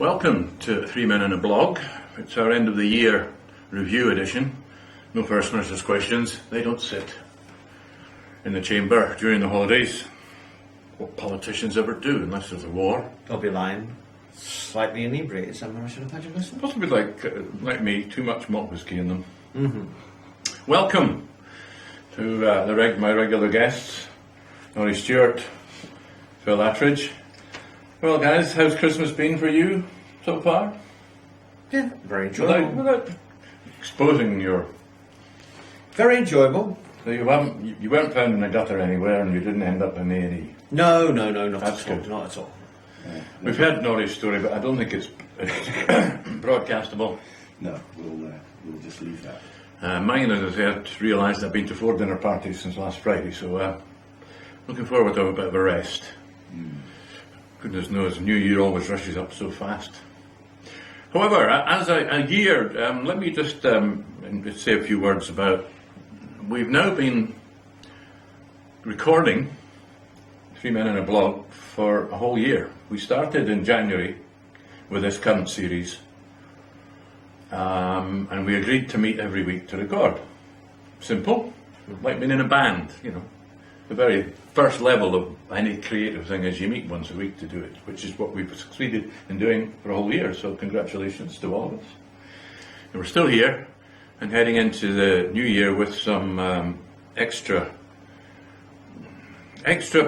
Welcome to Three Men in a Blog. It's our end of the year review edition. No First Minister's questions. They don't sit in the chamber during the holidays. What politicians ever do unless there's a war. They'll be lying, slightly inebriated somewhere, I should imagine. Possibly like me, too much malt whiskey in them. Mm-hmm. Welcome to my regular guests, Norrie Stewart, Phil Attridge. Well, guys, how's Christmas been for you so far? Yeah, very enjoyable. Without exposing your... Very enjoyable. So you weren't found in a gutter anywhere, and you didn't end up in A&E. No, not That's at all. good. Not at all. We've heard Norrie's story, but I don't think it's broadcastable. No, we'll just leave that. Mine, as I said, realised I've been to 4 dinner parties since last Friday, so looking forward to a bit of a rest. Goodness knows, New Year always rushes up so fast. However, as a year, let me just say a few words about... We've now been recording Three Men in a Blog for a whole year. We started in January with this current series, and we agreed to meet every week to record. Simple, like being in a band, you know. The very first level of any creative thing is you meet once a week to do it, which is what we've succeeded in doing for a whole year, so congratulations to all of us. And we're still here and heading into the new year with some extra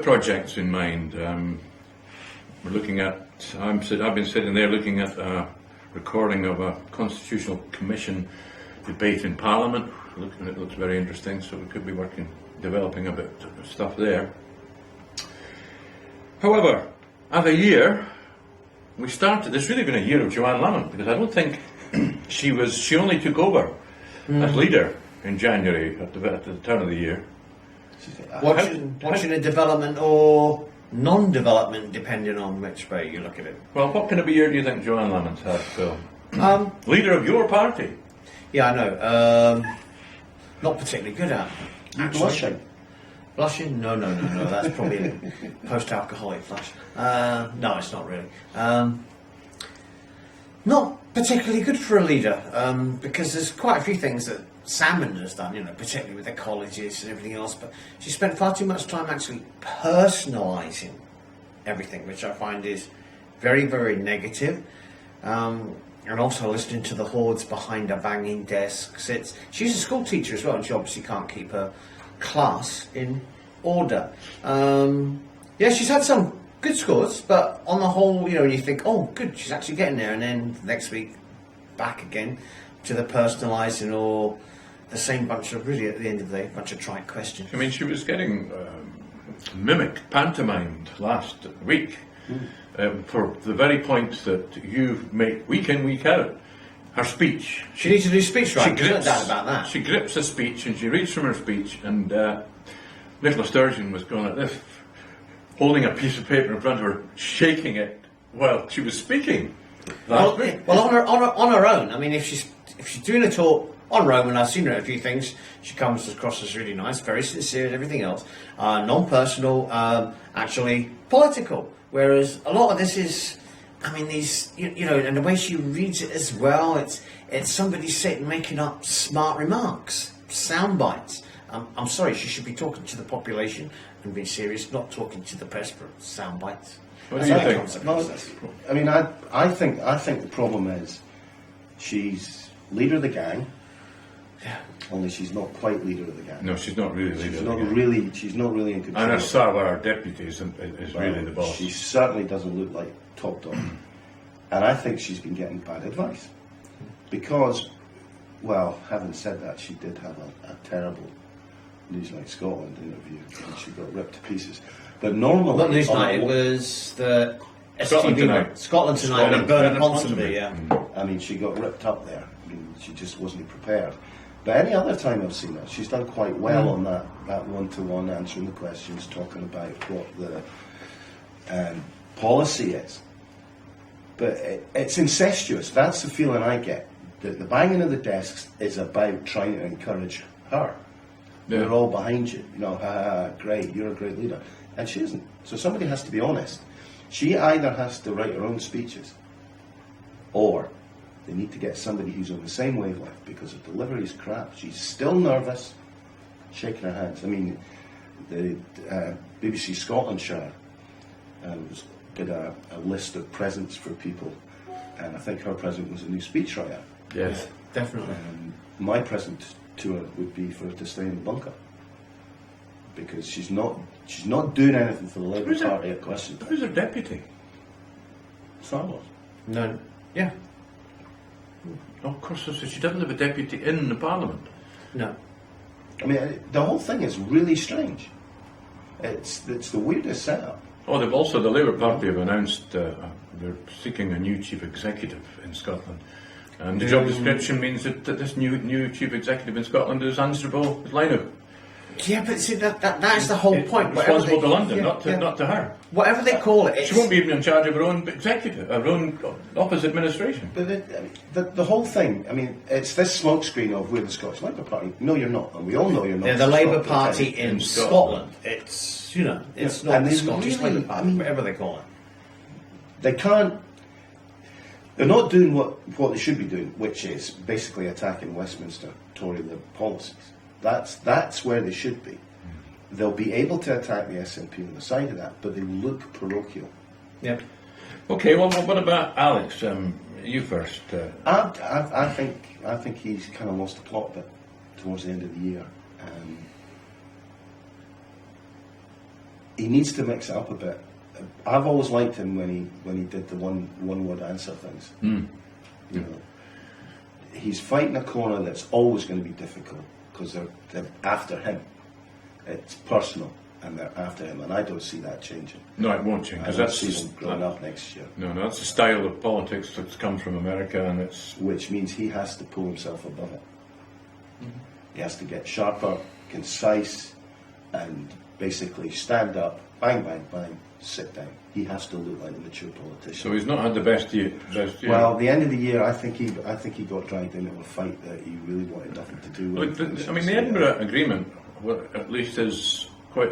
projects in mind. We're looking at, I've been sitting there looking at a recording of a Constitutional Commission debate in Parliament. It looks very interesting, so we could be developing a bit of stuff there. However, as a year, we started, it's really been a year of Joanne Lamont, because I don't think she only took over as leader in January at the turn of the year. Watching a development or non-development, depending on which way you look at it. Well, what kind of a year do you think Joanne Lamont's had, Phil? Leader of your party. Yeah, I know. Not particularly good at. Blushing? Blushing? No. That's probably a post-alcoholic flush. No, it's not really. Not particularly good for a leader, because there's quite a few things that Salmon has done, you know, particularly with the colleges and everything else, but she spent far too much time actually personalising everything, which I find is very, very negative. And also listening to the hordes behind her banging desks. She's a school teacher as well, and she obviously can't keep her class in order. She's had some good scores, but on the whole, you know, you think, oh, good, she's actually getting there, and then next week, back again to the personalising or the same bunch of, really, at the end of the day, bunch of trite questions. I mean, she was getting pantomimed last week. For the very point that you make week in, week out. Her speech. She needs to do speech right, there's no doubt about that. She grips a speech and she reads from her speech, and Nicola Sturgeon was going like this, holding a piece of paper in front of her, shaking it while she was speaking. Well, on her own. I mean, if she's doing a talk on her own, and I've seen her at a few things, she comes across as really nice, very sincere and everything else, non-personal, actually political. Whereas a lot of this is, I mean, these, you know, and the way she reads it as well, it's somebody sitting making up smart remarks, sound bites. I'm sorry, she should be talking to the population and being serious, not talking to the press for sound bites. What do you think? I mean, I think the problem is she's leader of the gang. Yeah. Only she's not quite leader of the gang. No, she's not really leader. She's not really in control. And her Sarwar, our deputy, is really the boss. She certainly doesn't look like top dog. And I think she's been getting bad advice. Because, well, having said that, she did have a terrible Newsnight Scotland interview, and she got ripped to pieces. But normally... Not Newsnight, it was the Scotland STV Tonight. Scotland Tonight with Bernard Ponsonby, yeah. I mean, she got ripped up there. I mean, she just wasn't prepared. But any other time I've seen her, she's done quite well on that one-to-one, answering the questions, talking about what the policy is. But it's incestuous. That's the feeling I get. The banging of the desks is about trying to encourage her. Yeah. We're all behind you. You know, great, you're a great leader. And she isn't. So somebody has to be honest. She either has to write her own speeches or they need to get somebody who's on the same wavelength, because her delivery is crap. She's still nervous, shaking her hands. I mean, the BBC Scotland Shire did a list of presents for people, and I think her present was a new speechwriter. Yes. Definitely. My present to her would be for her to stay in the bunker, because she's not doing anything for the Labour Party at question time. Who's her deputy? Farmers. No. Yeah. Oh, of course, so she doesn't have a deputy in the Parliament. No. I mean, the whole thing is really strange. It's the weirdest setup. Oh, they've also, the Labour Party have announced they're seeking a new chief executive in Scotland. And the job description means that this new chief executive in Scotland is answerable to Lino. Yeah, but see, that's the whole point. Responsible to London, not to her. Whatever they call it. She won't be even in charge of her own executive, her own office administration. But the whole thing, I mean, it's this smokescreen of we're the Scottish Labour Party. No, you're not, and we all know you're not. They're the Labour Party in Scotland. It's, it's not the Scottish Labour Party, whatever they call it. They can't. They're not doing what they should be doing, which is basically attacking Westminster Tory Liberal policies. That's where they should be. They'll be able to attack the SNP on the side of that, but they look parochial. Yep. Okay, well, what about Alex? You first. I think he's kind of lost the plot a bit towards the end of the year. He needs to mix it up a bit. I've always liked him when he did the one word answer things. You know, he's fighting a corner that's always going to be difficult, because they're after him. It's personal, and they're after him, and I don't see that changing. No, it won't change, I because don't that's see him growing up next year. No, that's the style of politics that's come from America, and which means he has to pull himself above it. He has to get sharper, concise, and basically stand up, bang, bang, bang, sit down. He has to look like a mature politician. So he's not had the best year. Well, the end of the year, I think he got dragged into a fight that he really wanted nothing to do with. I mean, the Edinburgh Agreement, at least, is quite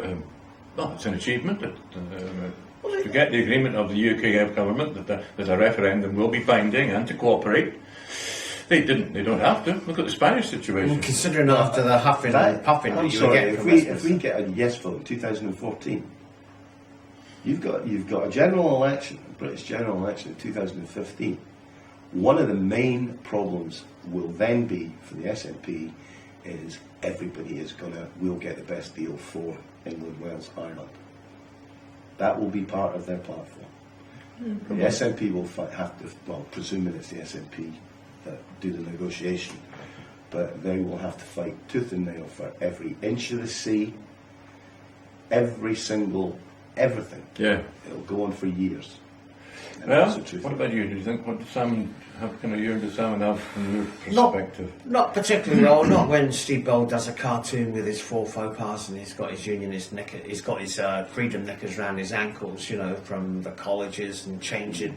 it's an achievement. To get the agreement of the UK government that a referendum will be binding and to cooperate. They didn't. They don't have to. Look at the Spanish situation. Well, considering after the huffing and puffing I'm that you sorry, were getting if from we Westminster. get a yes vote in 2014, you've got a general election, a British general election in 2015. One of the main problems will then be for the SNP is everybody will get the best deal for England, Wales, Ireland. That will be part of their platform. The SNP will have to, well, presuming it's the SNP that do the negotiation, but they will have to fight tooth and nail for every inch of the sea, every single everything. Yeah. It'll go on for years. And Well, that's the truth. what about you? Do you think what Salmon does Salmon have from your perspective? Not particularly well. Not when Steve Bell does a cartoon with his four faux pas and he's got his unionist knicker, he's got his freedom knickers around his ankles, from the colleges, and changing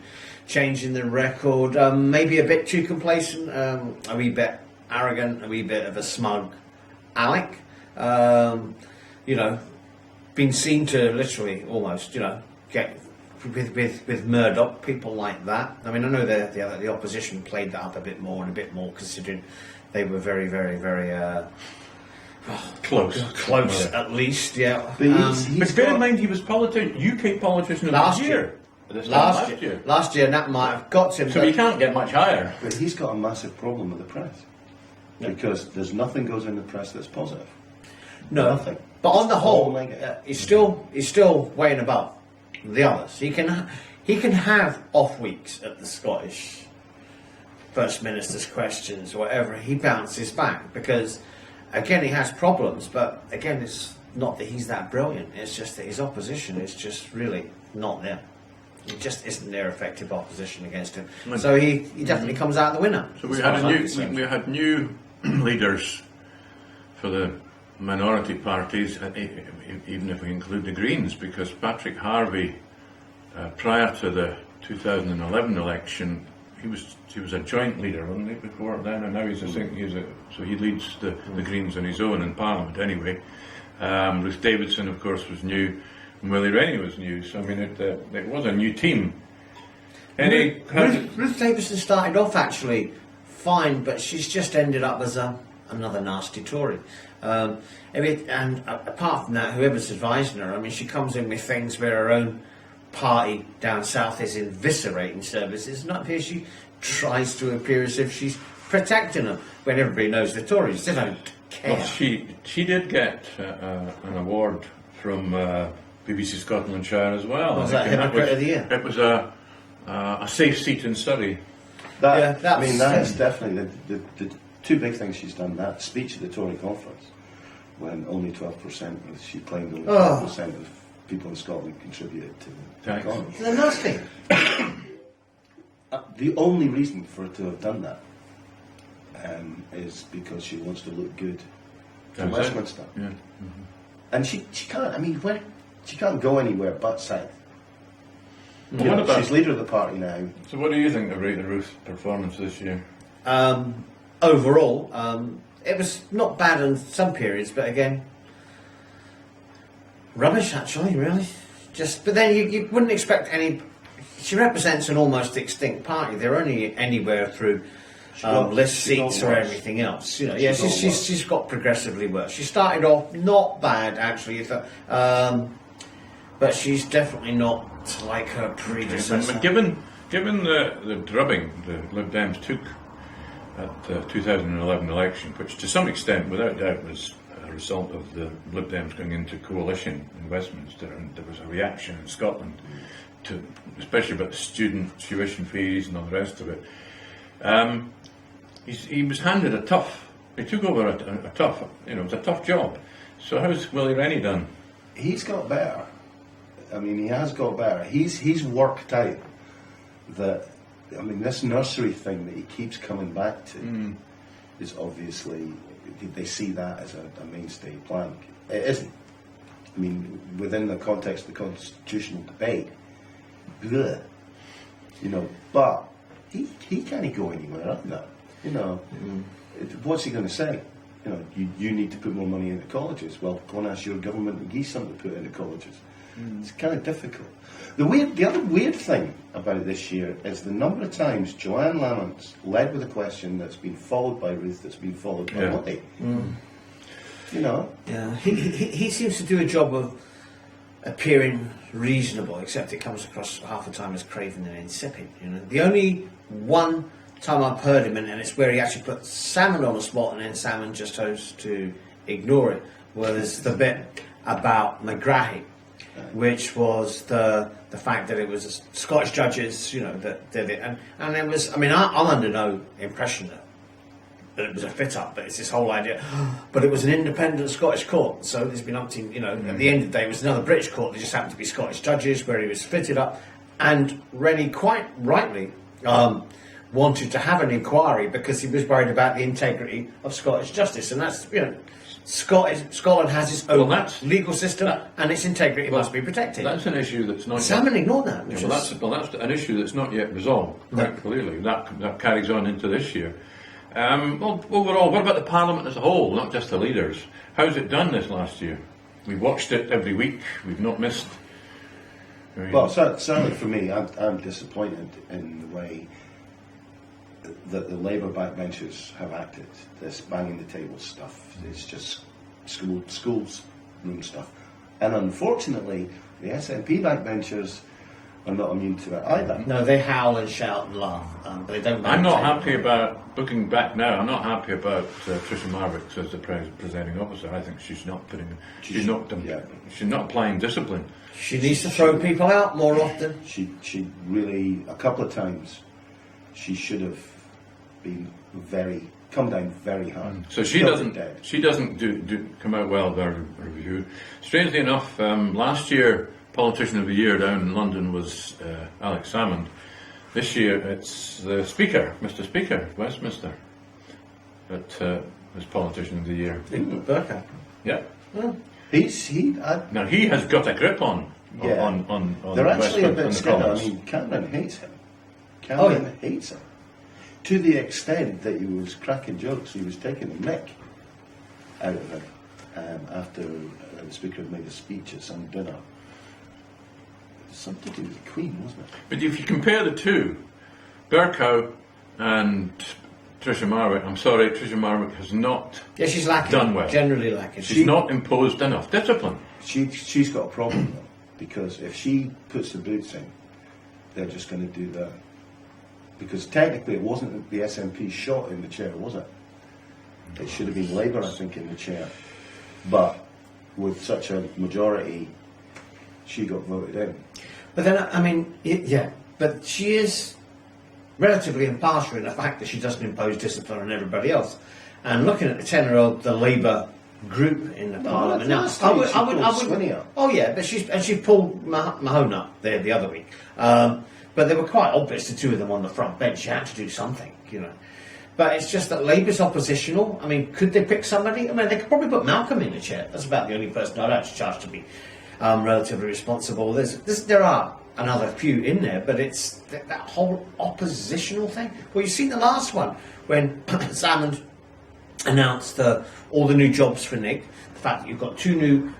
the record. Maybe a bit too complacent, a wee bit arrogant, a wee bit of a smug Alec. Been seen to literally almost, get with Murdoch, people like that. I mean, I know the opposition played that up a bit more, considering they were very, very, very Close, at least. Yeah. But bear in mind, he was UK politician of Last the year. year. Last year, and that might have got him. So you can't get much higher. But he's got a massive problem with the press. Yeah. Because there's nothing goes in the press that's positive. No, Nothing. but on the It's all whole, negative. he's still weighing above the others. He can have off weeks at the Scottish First Minister's questions, or whatever. He bounces back because, again, he has problems. But again, it's not that he's that brilliant. It's just that his opposition is just really not there. It just isn't their effective opposition against him. So he definitely comes out the winner. So as far as I'm concerned. we had new leaders for the minority parties, even if we include the Greens, because Patrick Harvey, prior to the 2011 election, he was a joint leader, wasn't he, before then, and now so he leads the Greens on his own in Parliament anyway. Ruth Davidson, of course, was new, and Willie Rennie was new. So I mean, it was a new team. Ruth Davison started off actually fine, but she's just ended up as another nasty Tory. And apart from that, whoever's advising her, I mean, she comes in with things where her own party down south is eviscerating services, not here she tries to appear as if she's protecting them, when everybody knows the Tories, they don't care. Well, she did get an award from BBC Scotland and Shire as well. Was that Hypocrite of the Year? It was a safe seat in study. That is definitely the two big things she's done. That speech at the Tory conference, when only 12%, she claimed only 12% of people in Scotland contributed to the economy. They're nasty. The only reason for her to have done that is because she wants to look good to Westminster. Yeah. And she can't. I mean, she can't go anywhere but south. Well, She's leader of the party now. So, what do you think of Rita Ruth's performance this year? Overall, it was not bad in some periods, but again, rubbish actually, really. But then you wouldn't expect any. She represents an almost extinct party. They're only anywhere through list seats or everything else. You know, she's got progressively worse. She started off not bad actually, but she's definitely not like her predecessor. But given the drubbing the Lib Dems took at the 2011 election, which to some extent, without doubt, was a result of the Lib Dems going into coalition in Westminster, and there was a reaction in Scotland to, especially about the student tuition fees and all the rest of it. He was handed a tough. He took over a tough. It was a tough job. So how's Willie Rennie done? He's got better. I mean, he has got better. He's worked out that. I mean, this nursery thing that he keeps coming back to is obviously they see that as a mainstay plank. It isn't. I mean, within the context of the constitutional debate, but he can't go anywhere either. What's he going to say? You need to put more money into colleges. Well, go and ask your government and give something to put into colleges. It's kind of difficult. The other weird thing about this year is the number of times Joanne Lamont led with a question that's been followed by Ruth, that's been followed by Woody. Yeah, he seems to do a job of appearing reasonable, except it comes across half the time as craven and insipid. The only one time I've heard him, and it's where he actually put Salmon on the spot, and then Salmon just chose to ignore it, was the bit about McGrahy, which was the fact that it was Scottish judges, that did it, and it was. I mean, I'm under no impression that it was a fit-up, but it's this whole idea. But it was an independent Scottish court, so there's been umpteen. At the end of the day, it was another British court. There just happened to be Scottish judges where he was fitted up, and Rennie quite rightly wanted to have an inquiry because he was worried about the integrity of Scottish justice, and that's Scotland has its own legal system, and its integrity must be protected. That's an issue that's not. Salmon ignored that. That's an issue that's not yet resolved. Quite clearly, that carries on into this year. Overall, what about the Parliament as a whole, not just the leaders? How's it done this last year? We watched it every week. We've not missed. Well, certainly for me, I'm disappointed in the way that the Labour backbenchers have acted. This banging the table stuff. It's just schools room stuff. And unfortunately, the SNP backbenchers are not immune to it either. No, they howl and shout and laugh, but they don't. I'm not happy about, looking back now, I'm not happy about Tricia Marvick as the presiding officer. I think she's not she's not applying discipline. She needs to throw people out more often. She really, a couple of times, she should have been come down very hard. So she doesn't come out well with our review. Strangely enough, last year Politician of the Year down in London was Alex Salmond. This year it's the Speaker, Mr. Speaker, Westminster, that is Politician of the Year. Burka. Yeah. Oh. Now he has got a grip on they're actually a bit scared. I mean, Cameron hates him. Cameron hates him. To the extent that he was cracking jokes, he was taking the mick out of him after the Speaker had made a speech at some dinner. something to do with the Queen, wasn't it? But if you compare the two, Bercow and Tricia Marwick, I'm sorry, Tricia Marwick has not Yeah, she's lacking. done well. Generally lacking. She's not imposed enough discipline. She's got a problem though, because if she puts the boots in, they're just going to do that. Because technically, it wasn't the SNP shot in the chair, was it? It should have been Labour, I think, in the chair. But with such a majority, she got voted in. But then, I mean, yeah, but she is relatively impartial in the fact that she doesn't impose discipline on everybody else. And looking at the tenor of the Labour group in the Parliament now, I would. Oh yeah, but she pulled Mahone up there the other week. But they were quite obvious, the two of them on the front bench. You had to do something, you know. But it's just that Labour's oppositional. I mean, could they pick somebody? I mean, they could probably put Malcolm in the chair. That's about the only person I'd actually charge to be relatively responsible. There are another few in there, but it's that whole oppositional thing. Well, you've seen the last one when Salmond announced all the new jobs for Nick. The fact that you've got 2 new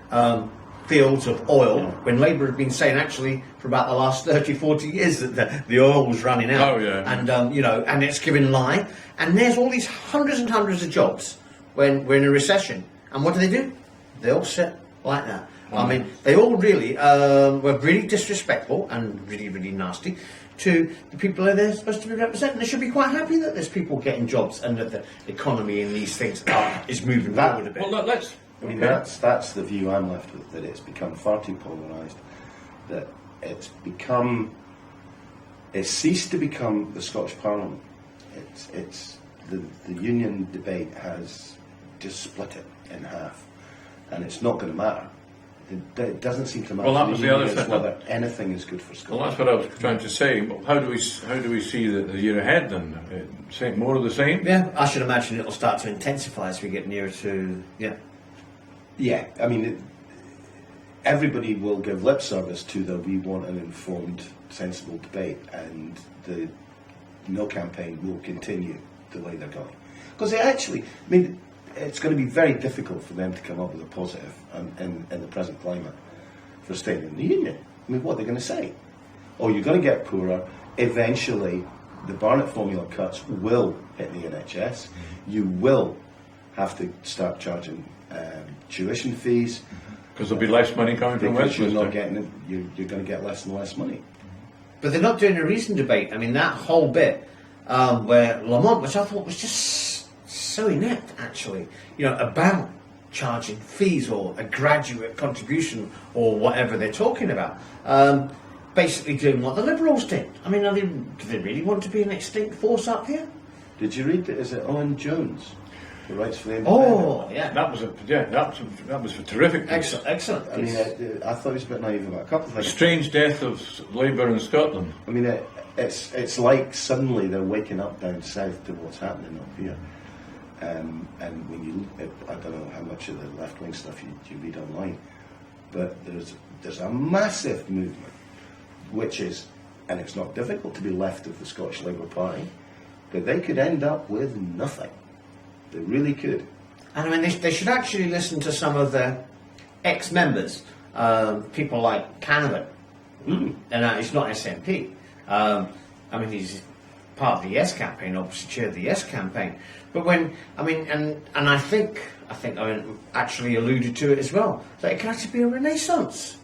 fields of oil, when Labour had been saying actually for about the last 30, 40 years that the oil was running out. Oh, yeah. And, and it's giving lie. And there's all these hundreds and hundreds of jobs when we're in a recession. And what do? They all sit like that. I mean, they all really were really disrespectful and really, really nasty to the people that they're supposed to be representing. They should be quite happy that there's people getting jobs and that the economy and these things is moving forward a bit. Well, let's... I mean, that's the view I'm left with, that it's become far too polarised, that it's ceased to become the Scottish Parliament. It's the union debate has just split it in half, and it's not going to matter. It doesn't seem to matter. Well, that was the other thing. Whether anything is good for Scotland. Well, that's what I was trying to say. Well, how do we see the year ahead then? More of the same? Yeah, I should imagine it'll start to intensify as we get nearer to Yeah, I mean, everybody will give lip service to that we want an informed, sensible debate, and the No campaign will continue the way they're going. Because it's going to be very difficult for them to come up with a positive in the present climate for staying in the union. I mean, what are they going to say? Oh, you're going to get poorer. Eventually, the Barnett formula cuts will hit the NHS. You will have to start charging tuition fees, because there'll be less money coming from Westminster. You're not getting it. You're going to get less and less money. But they're not doing a reason debate. I mean, that whole bit where Lamont, which I thought was just so inept, actually, about charging fees or a graduate contribution or whatever they're talking about, basically doing what the Liberals did. I mean, do they really want to be an extinct force up here? Did you read that? Is it Owen Jones? The Rights for the Independent. Oh, yeah. That was a terrific piece. Excellent. I mean, I thought he was a bit naive about a couple of things. Strange death of Labour in Scotland. I mean, it's like suddenly they're waking up down south to what's happening up here. And when you look at, I don't know how much of the left-wing stuff you read online, but there's a massive movement, which is, and it's not difficult to be left of the Scottish Labour Party, that they could end up with nothing. They really could. And I mean, they should actually listen to some of their ex-members, people like Canavan. And he's not SNP. I mean, he's part of the Yes campaign, obviously chaired the Yes campaign. But I think actually alluded to it as well, that it could actually be a renaissance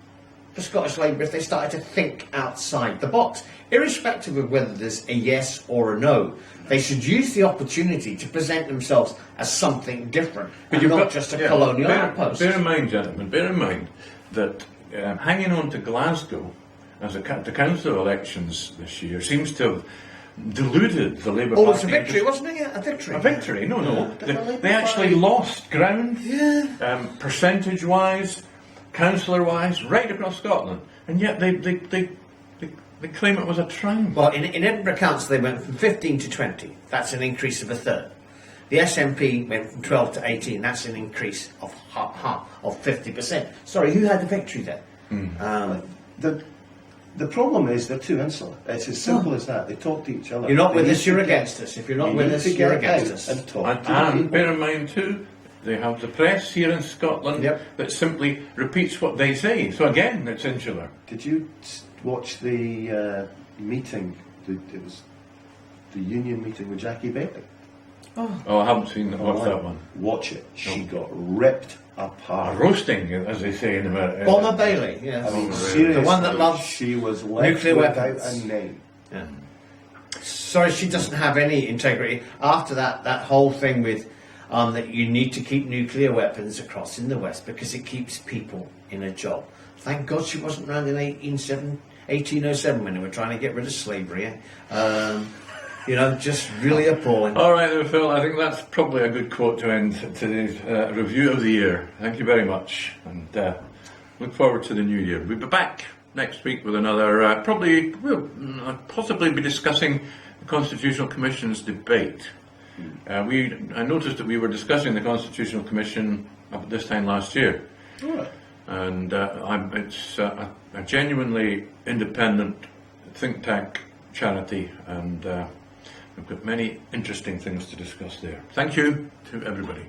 for Scottish Labour if they started to think outside the box, irrespective of whether there's a yes or a no. They should use the opportunity to present themselves as something different, and not just a colonial outpost. Bear in mind, gentlemen, that hanging on to Glasgow as the council elections this year seems to have deluded the Labour Party. Oh, it's a victory, wasn't it? Yeah, a victory. A victory? No. They actually lost ground, percentage-wise, councillor-wise, right across Scotland, and yet they claim it was a triumph. Well, in Edinburgh Council, they went from 15 to 20. That's an increase of a third. The SNP went from 12 to 18. That's an increase of half, of 50%. Sorry, who had the victory there? The problem is they're too insular. It's as simple as that. They talk to each other. You're not with us, you're against us. If you're not with us, you're against us. And talk. And bear in mind too, they have the press here in Scotland Yep. that simply repeats what they say. So again, it's insular. Did you watch the meeting? It was the union meeting with Jackie Bailey. Oh, I haven't seen watched that one. Watch it. She got ripped A apart. roasting, as they say in America. Bomber Bailey, yes. I mean, really? seriously, The one that loves she was left nuclear without weapons. a name. Yeah. Sorry, she doesn't have any integrity. After that whole thing with that you need to keep nuclear weapons across in the West because it keeps people in a job. Thank God she wasn't around in 1807 when they were trying to get rid of slavery. You know, just really appalling. All right, then, Phil, I think that's probably a good quote to end today's review of the year. Thank you very much, and look forward to the new year. We'll be back next week with another, we'll possibly be discussing the Constitutional Commission's debate. I noticed that we were discussing the Constitutional Commission at this time last year. All right. And it's a genuinely independent think tank charity, and we've got many interesting things to discuss there. Thank you to everybody.